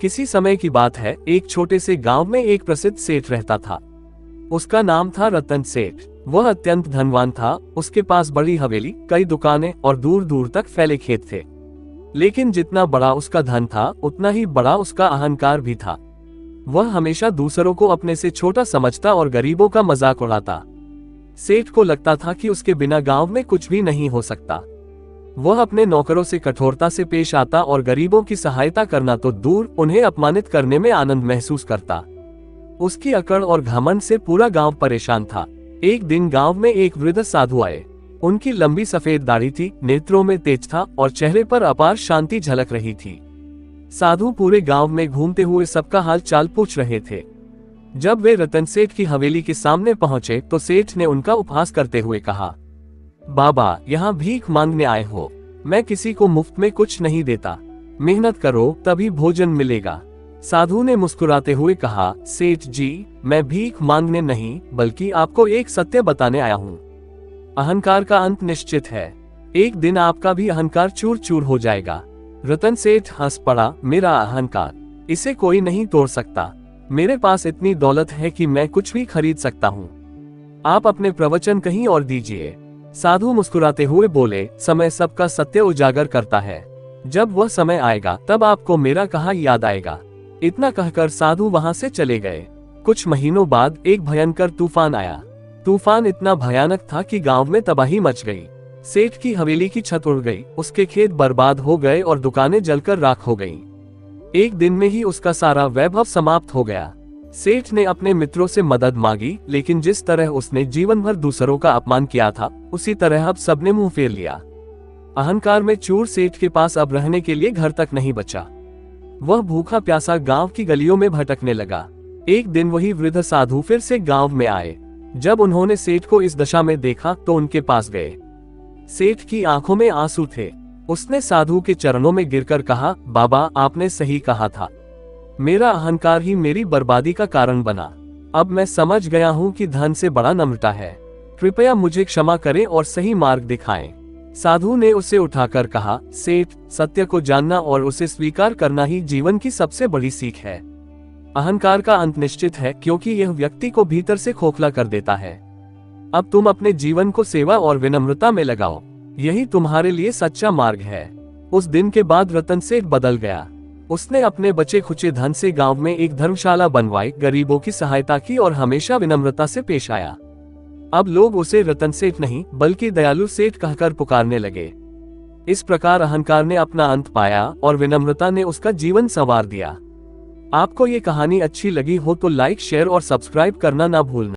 किसी समय की बात है, एक छोटे से गांव में एक प्रसिद्ध सेठ रहता था। उसका नाम था रतन सेठ। वह अत्यंत धनवान था। उसके पास बड़ी हवेली, कई दुकानें और दूर दूर तक फैले खेत थे। लेकिन जितना बड़ा उसका धन था, उतना ही बड़ा उसका अहंकार भी था। वह हमेशा दूसरों को अपने से छोटा समझता और गरीबों का मजाक उड़ाता। सेठ को लगता था कि उसके बिना गांव में कुछ भी नहीं हो सकता। वह अपने नौकरों से कठोरता से पेश आता और गरीबों की सहायता करना तो दूर, उन्हें अपमानित करने में आनंद महसूस करता। उसकी अकड़ और घमंड से पूरा गांव परेशान था। एक दिन गांव में एक वृद्ध साधु आए। उनकी लंबी सफेद दाढ़ी थी, नेत्रों में तेज था और चेहरे पर अपार शांति झलक रही थी। साधु पूरे गांव में घूमते हुए सबका हाल चाल पूछ रहे थे। जब वे रतन सेठ की हवेली के सामने पहुंचे तो सेठ ने उनका उपहास करते हुए कहा, बाबा, यहाँ भीख मांगने आए हो? मैं किसी को मुफ्त में कुछ नहीं देता। मेहनत करो तभी भोजन मिलेगा। साधु ने मुस्कुराते हुए कहा, सेठ जी, मैं भीख मांगने नहीं बल्कि आपको एक सत्य बताने आया हूँ। अहंकार का अंत निश्चित है। एक दिन आपका भी अहंकार चूर चूर हो जाएगा। रतन सेठ हंस पड़ा, मेरा अहंकार, इसे कोई नहीं तोड़ सकता। मेरे पास इतनी दौलत है कि मैं कुछ भी खरीद सकता हूँ। आप अपने प्रवचन कहीं और दीजिए। साधु मुस्कुराते हुए बोले, समय सबका सत्य उजागर करता है। जब वह समय आएगा तब आपको मेरा कहा याद आएगा। इतना कहकर साधु वहां से चले गए। कुछ महीनों बाद एक भयंकर तूफान आया। तूफान इतना भयानक था कि गांव में तबाही मच गई। सेठ की हवेली की छत उड़ गई, उसके खेत बर्बाद हो गए और दुकानें जलकर राख हो गईं। एक दिन में ही उसका सारा वैभव समाप्त हो गया। सेठ ने अपने मित्रों से मदद मांगी, लेकिन जिस तरह उसने जीवन भर दूसरों का अपमान किया था, उसी तरह अब सबने मुंह फेर लिया। अहंकार में चूर सेठ के पास अब रहने के लिए घर तक नहीं बचा। वह भूखा प्यासा गांव की गलियों में भटकने लगा। एक दिन वही वृद्ध साधु फिर से गांव में आए। जब उन्होंने सेठ को इस दशा में देखा तो उनके पास गए। सेठ की आंखों में आंसू थे। उसने साधु के चरणों में गिरकर कहा, बाबा, आपने सही कहा था। मेरा अहंकार ही मेरी बर्बादी का कारण बना। अब मैं समझ गया हूँ कि धन से बड़ा नम्रता है। कृपया मुझे क्षमा करें और सही मार्ग दिखाएं। साधु ने उसे उठाकर कहा, सेठ, सत्य को जानना और उसे स्वीकार करना ही जीवन की सबसे बड़ी सीख है। अहंकार का अंत निश्चित है, क्योंकि यह व्यक्ति को भीतर से खोखला कर देता है। अब तुम अपने जीवन को सेवा और विनम्रता में लगाओ। यही तुम्हारे लिए सच्चा मार्ग है। उस दिन के बाद रतन सेठ बदल गया। उसने अपने बचे खुचे धन से गांव में एक धर्मशाला बनवाई, गरीबों की सहायता की और हमेशा विनम्रता से पेश आया। अब लोग उसे रतन सेठ नहीं बल्कि दयालु सेठ कहकर पुकारने लगे। इस प्रकार अहंकार ने अपना अंत पाया और विनम्रता ने उसका जीवन संवार दिया। आपको ये कहानी अच्छी लगी हो तो लाइक, शेयर और सब्सक्राइब करना ना भूलना।